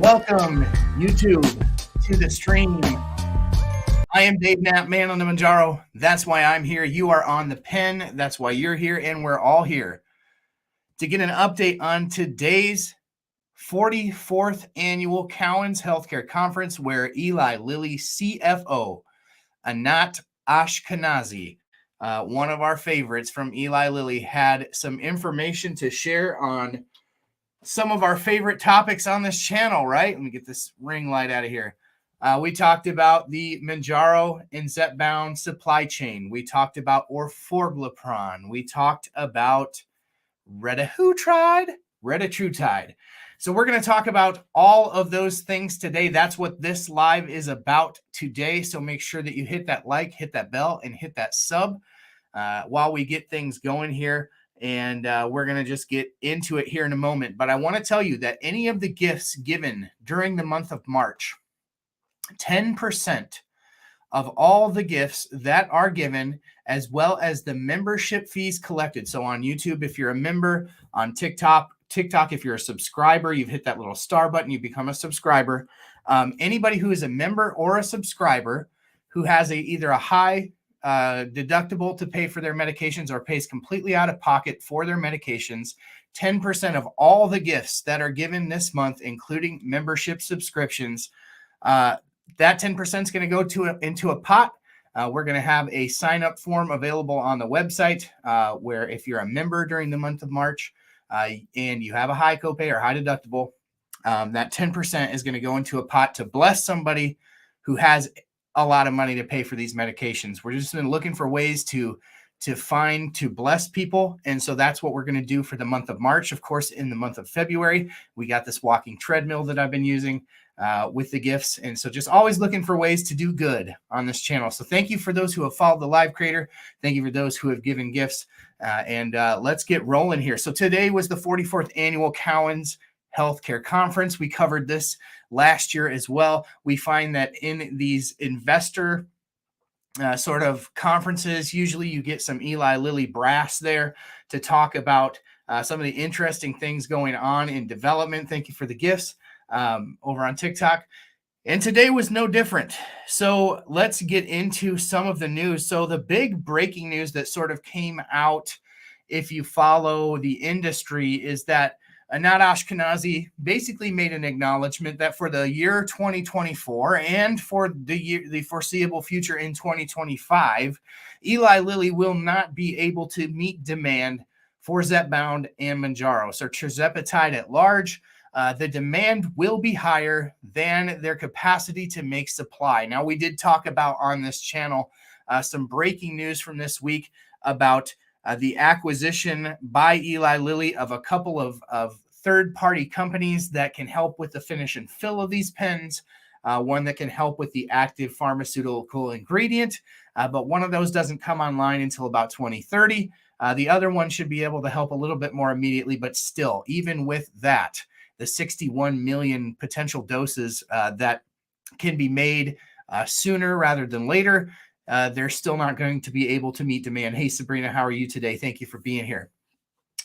Welcome, YouTube, to the stream. I am Dave Knapp, man on the Mounjaro. That's why I'm here. You are on the pen. That's why you're here, and we're all here to get an update on today's 44th annual Cowen's Healthcare Conference, where Eli Lilly CFO Anat Ashkenazi, one of our favorites from Eli Lilly, had some information to share on some of our favorite topics on this channel, right? Let me get this ring light out of here. We talked about the Mounjaro and Zepbound supply chain. We talked about Orforglipron. We talked about Retatrutide. So we're going to talk about all of those things today. That's what this live is about today. So make sure that you hit that like, hit that bell, and hit that sub while we get things going here. And we're going to just get into it here in a moment. But I want to tell you that any of the gifts given during the month of March, 10% of all the gifts that are given, as well as the membership fees collected. So on YouTube, if you're a member, on TikTok, if you're a subscriber, you've hit that little star button, you become a subscriber. Anybody who is a member or a subscriber who has either a high deductible to pay for their medications or pays completely out of pocket for their medications, 10% of all the gifts that are given this month, including membership subscriptions, that 10% is going to go into a pot. We're going to have a sign-up form available on the website where if you're a member during the month of March and you have a high copay or high deductible, that 10% is going to go into a pot to bless somebody who has a lot of money to pay for these medications. We're just been looking for ways to bless people. And so that's what we're going to do for the month of March. Of course, in the month of February, we got this walking treadmill that I've been using with the gifts. And so just always looking for ways to do good on this channel. So thank you for those who have followed the live creator. Thank you for those who have given gifts. And let's get rolling here. So today was the 44th annual Cowen's Healthcare Conference. We covered this last year as well. We find that in these investor sort of conferences, usually you get some Eli Lilly brass there to talk about some of the interesting things going on in development. Thank you for the gifts over on TikTok. And today was no different. So let's get into some of the news. So the big breaking news that sort of came out, if you follow the industry, is that Anat Ashkenazi basically made an acknowledgement that for the year 2024 and for the foreseeable future in 2025, Eli Lilly will not be able to meet demand for Zepbound and Mounjaro. So tirzepatide at large, the demand will be higher than their capacity to make supply. Now, we did talk about on this channel some breaking news from this week about the acquisition by Eli Lilly of a couple of third-party companies that can help with the finish and fill of these pens, one that can help with the active pharmaceutical ingredient, but one of those doesn't come online until about 2030. The other one should be able to help a little bit more immediately, but still, even with that, the 61 million potential doses that can be made sooner rather than later, they're still not going to be able to meet demand. Hey, Sabrina, how are you today? Thank you for being here.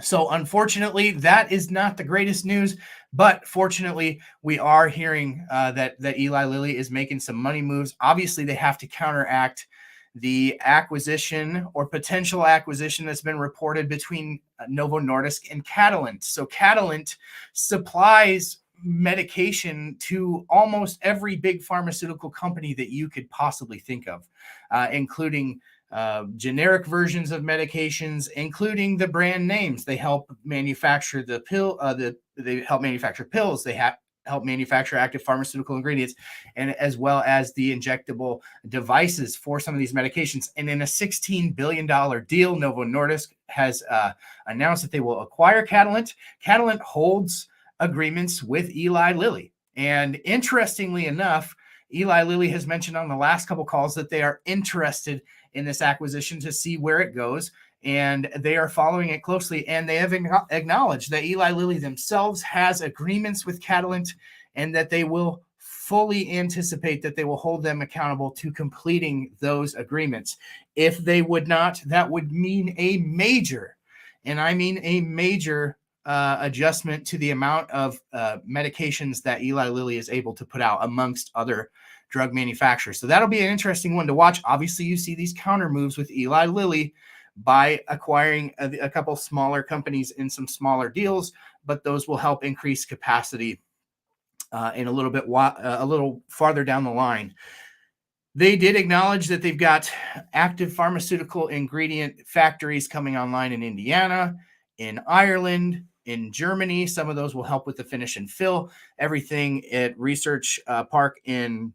So unfortunately, that is not the greatest news, but fortunately, we are hearing that Eli Lilly is making some money moves. Obviously, they have to counteract the acquisition or potential acquisition that's been reported between Novo Nordisk and Catalent. So Catalent supplies medication to almost every big pharmaceutical company that you could possibly think of, including generic versions of medications, including the brand names. They help manufacture the pill. They help manufacture pills. They help manufacture active pharmaceutical ingredients, and as well as the injectable devices for some of these medications. And in a $16 billion deal, Novo Nordisk has announced that they will acquire Catalent. Catalent holds agreements with Eli Lilly. And interestingly enough, Eli Lilly has mentioned on the last couple calls that they are interested in this acquisition to see where it goes. And they are following it closely. And they have acknowledged that Eli Lilly themselves has agreements with Catalent and that they will fully anticipate that they will hold them accountable to completing those agreements. If they would not, that would mean a major, and I mean a major adjustment to the amount of medications that Eli Lilly is able to put out amongst other drug manufacturers. So that'll be an interesting one to watch. Obviously, you see these counter moves with Eli Lilly by acquiring a couple smaller companies in some smaller deals, but those will help increase capacity in a little farther down the line. They did acknowledge that they've got active pharmaceutical ingredient factories coming online in Indiana, in Ireland, in Germany. Some of those will help with the finish and fill. Everything at Research Park in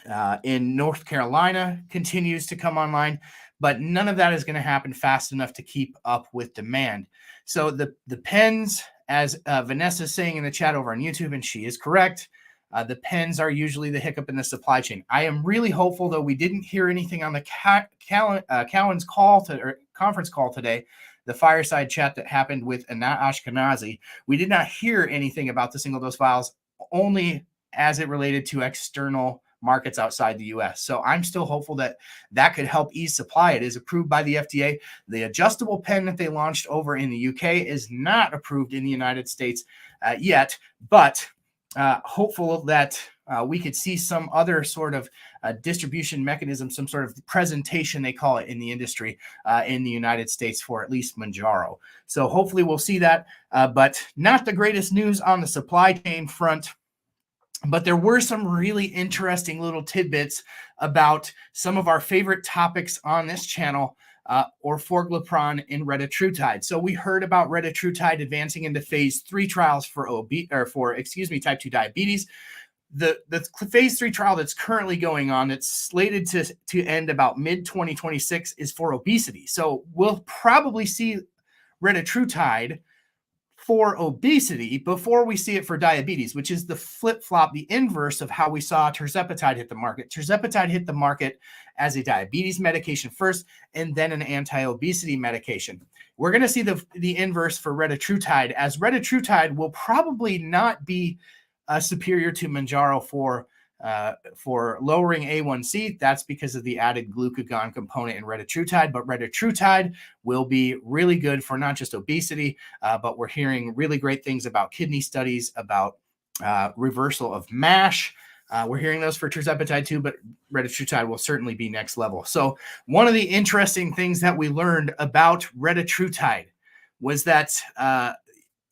North Carolina continues to come online, but none of that is going to happen fast enough to keep up with demand. So the pens, as Vanessa is saying in the chat over on YouTube, and she is correct, the pens are usually the hiccup in the supply chain. I am really hopeful, though we didn't hear anything on the Cowen's call or conference call today, the fireside chat that happened with Anat Ashkenazi. We did not hear anything about the single dose vials, only as it related to external markets outside the US. So I'm still hopeful that that could help ease supply. It is approved by the FDA. The adjustable pen that they launched over in the UK is not approved in the United States yet, but hopeful that we could see some other sort of distribution mechanism, some sort of presentation, they call it in the industry, in the United States for at least Mounjaro. So hopefully we'll see that, but not the greatest news on the supply chain front. But there were some really interesting little tidbits about some of our favorite topics on this channel, Orforglipron and Retatrutide. So we heard about Retatrutide advancing into phase 3 trials for type 2 diabetes. The phase 3 trial that's currently going on, that's slated to end about mid-2026, is for obesity. So we'll probably see Retatrutide for obesity before we see it for diabetes, which is the flip-flop, the inverse of how we saw tirzepatide hit the market. Tirzepatide hit the market as a diabetes medication first, and then an anti-obesity medication. We're going to see the inverse for Retatrutide, as Retatrutide will probably not be superior to Mounjaro for lowering A1C. That's because of the added glucagon component in Retatrutide, but Retatrutide will be really good for not just obesity, but we're hearing really great things about kidney studies, about reversal of MASH. We're hearing those for tirzepatide too, but Retatrutide will certainly be next level. So one of the interesting things that we learned about Retatrutide was that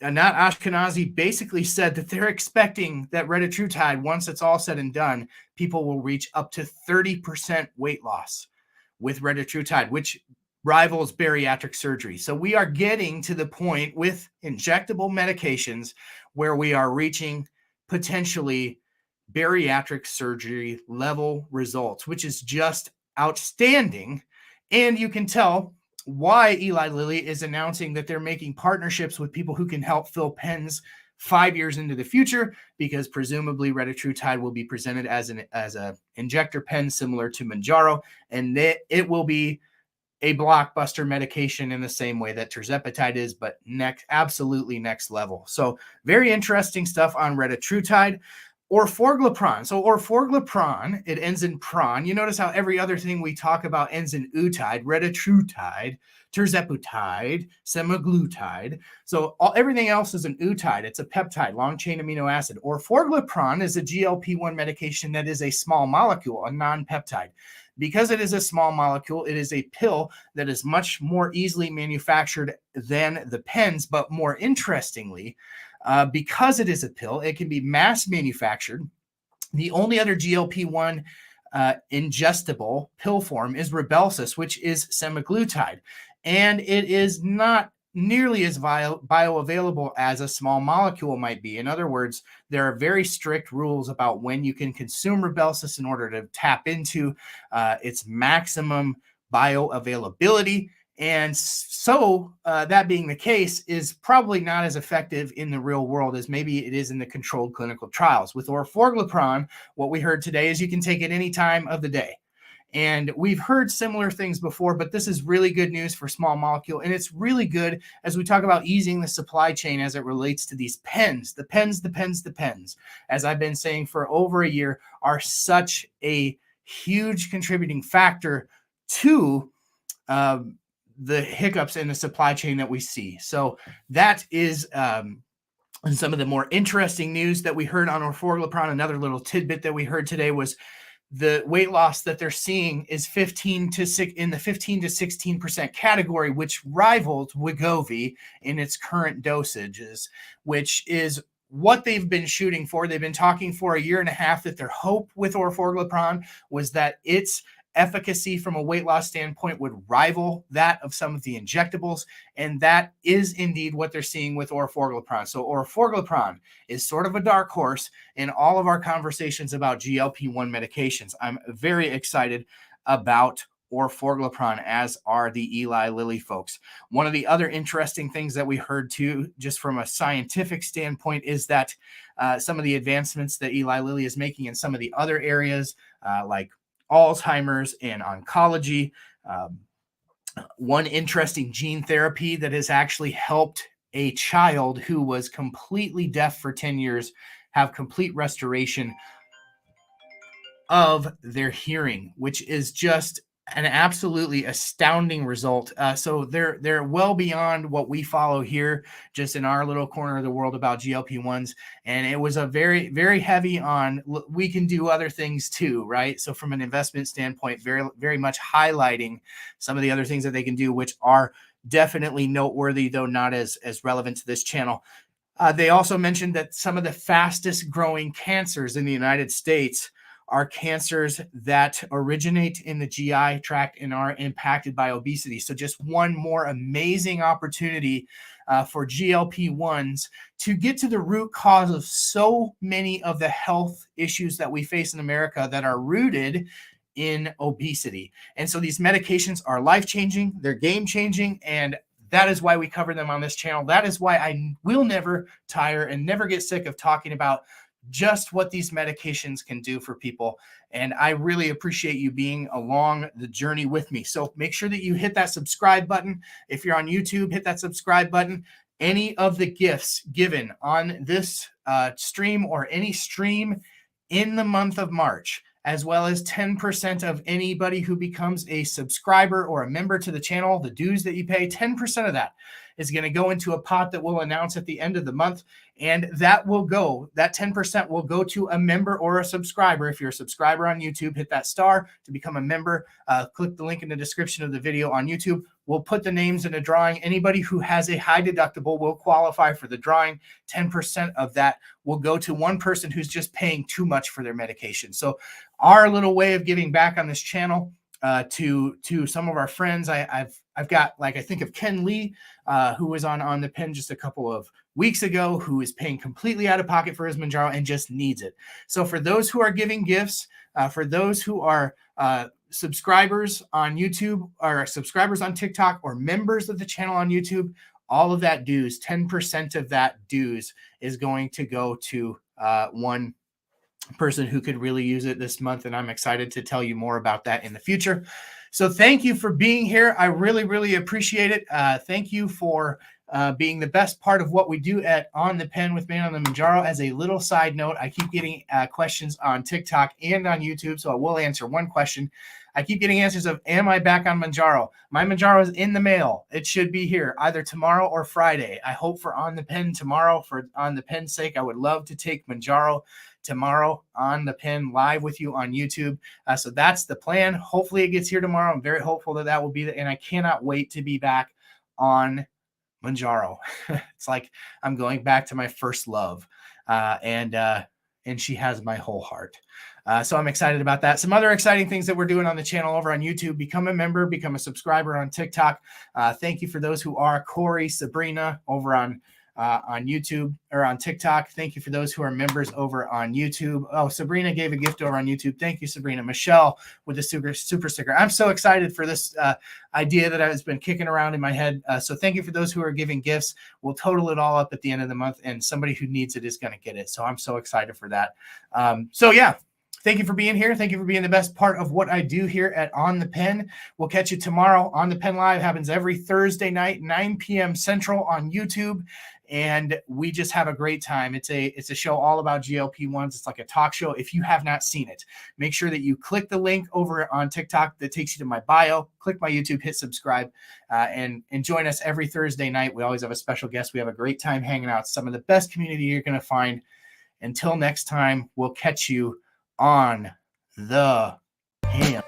Anat Ashkenazi basically said that they're expecting that Retatrutide, once it's all said and done, people will reach up to 30% weight loss with Retatrutide, which rivals bariatric surgery. So we are getting to the point with injectable medications where we are reaching potentially bariatric surgery level results, which is just outstanding. And you can tell why Eli Lilly is announcing that they're making partnerships with people who can help fill pens 5 years into the future, because presumably Retatrutide will be presented as an injector pen similar to Mounjaro, and it will be a blockbuster medication in the same way that tirzepatide is, but absolutely next level. So very interesting stuff on Retatrutide. Orforglipron. So Orforglipron, it ends in pron. You notice how every other thing we talk about ends in utide: Retatrutide, tirzepatide, semaglutide. So everything else is an utide. It's a peptide, long-chain amino acid. Orforglipron is a GLP-1 medication that is a small molecule, a non-peptide. Because it is a small molecule, it is a pill that is much more easily manufactured than the pens, but more interestingly, because it is a pill, it can be mass manufactured. The only other GLP-1 ingestible pill form is Rybelsus, which is semaglutide, and it is not nearly as bioavailable as a small molecule might be. In other words, there are very strict rules about when you can consume Rybelsus in order to tap into its maximum bioavailability. And so that being the case, is probably not as effective in the real world as maybe it is in the controlled clinical trials. With Orforglipron, what we heard today is you can take it any time of the day. And we've heard similar things before, but this is really good news for small molecule. And it's really good as we talk about easing the supply chain as it relates to these pens. The pens, as I've been saying for over a year, are such a huge contributing factor to the hiccups in the supply chain that we see. So that is some of the more interesting news that we heard on Orforglipron. Another little tidbit that we heard today was the weight loss that they're seeing is 15 to 16% category, which rivals Wegovy in its current dosages, which is what they've been shooting for. They've been talking for a year and a half that their hope with Orforglipron was that its efficacy from a weight loss standpoint would rival that of some of the injectables, and that is indeed what they're seeing with Orforglipron. So Orforglipron is sort of a dark horse in all of our conversations about GLP-1 medications. I'm very excited about Orforglipron, as are the Eli Lilly folks. One of the other interesting things that we heard too, just from a scientific standpoint, is that some of the advancements that Eli Lilly is making in some of the other areas, like Alzheimer's and oncology. One interesting gene therapy that has actually helped a child who was completely deaf for 10 years have complete restoration of their hearing, which is just an absolutely astounding result. So they're well beyond what we follow here, just in our little corner of the world about GLP-1s. And it was a very, very heavy on, we can do other things too, right? So from an investment standpoint, very, very much highlighting some of the other things that they can do, which are definitely noteworthy, though not as relevant to this channel. They also mentioned that some of the fastest growing cancers in the United States are cancers that originate in the GI tract and are impacted by obesity. So just one more amazing opportunity for GLP-1s to get to the root cause of so many of the health issues that we face in America that are rooted in obesity. And so these medications are life-changing, they're game-changing, and that is why we cover them on this channel. That is why I will never tire and never get sick of talking about just what these medications can do for people. And I really appreciate you being along the journey with me. So make sure that you hit that subscribe button. If you're on YouTube, hit that subscribe button. Any of the gifts given on this stream or any stream in the month of March, as well as 10% of anybody who becomes a subscriber or a member to the channel, the dues that you pay, 10% of that is going to go into a pot that we'll announce at the end of the month. And that 10% will go to a member or a subscriber. If you're a subscriber on YouTube, hit that star to become a member. Click the link in the description of the video on YouTube. We'll put the names in a drawing. Anybody who has a high deductible will qualify for the drawing. 10% of that will go to one person who's just paying too much for their medication. So our little way of giving back on this channel to some of our friends. I've got, like, I think of Ken Lee, who was on the pen just a couple of weeks ago, who is paying completely out of pocket for his Mounjaro and just needs it. So for those who are giving gifts, for those who are subscribers on YouTube or subscribers on TikTok or members of the channel on YouTube, all of that dues, 10% of that dues is going to go to one person who could really use it this month. And I'm excited to tell you more about that in the future. So thank you for being here. I really, really appreciate it. Thank you for being the best part of what we do at On the Pen with Man on the Mounjaro. As a little side note, I keep getting questions on TikTok and on YouTube, so I will answer one question. I keep getting answers of, am I back on Mounjaro? My Mounjaro is in the mail. It should be here either tomorrow or Friday. I hope for On the Pen tomorrow. For On the Pen's sake, I would love to take Mounjaro tomorrow on the pen live with you on YouTube. So that's the plan. Hopefully it gets here tomorrow. I'm very hopeful that will be and I cannot wait to be back on Mounjaro. It's like I'm going back to my first love, and she has my whole heart. So I'm excited about that. Some other exciting things that we're doing on the channel over on YouTube: become a member, become a subscriber on TikTok. Thank you for those who are. Corey, Sabrina over on YouTube or on TikTok. Thank you for those who are members over on YouTube. Oh, Sabrina gave a gift over on YouTube. Thank you, Sabrina. Michelle with the super sticker. I'm so excited for this idea that has been kicking around in my head. So thank you for those who are giving gifts. We'll total it all up at the end of the month, and somebody who needs it is going to get it. So I'm so excited for that. So yeah. Thank you for being here. Thank you for being the best part of what I do here at On the Pen. We'll catch you tomorrow. On the Pen Live happens every Thursday night, 9 p.m. Central on YouTube. and we just have a great time. It's a show all about GLP-1s. It's like a talk show. If you have not seen it, make sure that you click the link over on TikTok that takes you to my bio, click my YouTube, hit subscribe, and join us every Thursday night. We always have a special guest. We have a great time hanging out. Some of the best community you're going to find. Until next time, we'll catch you on the pan.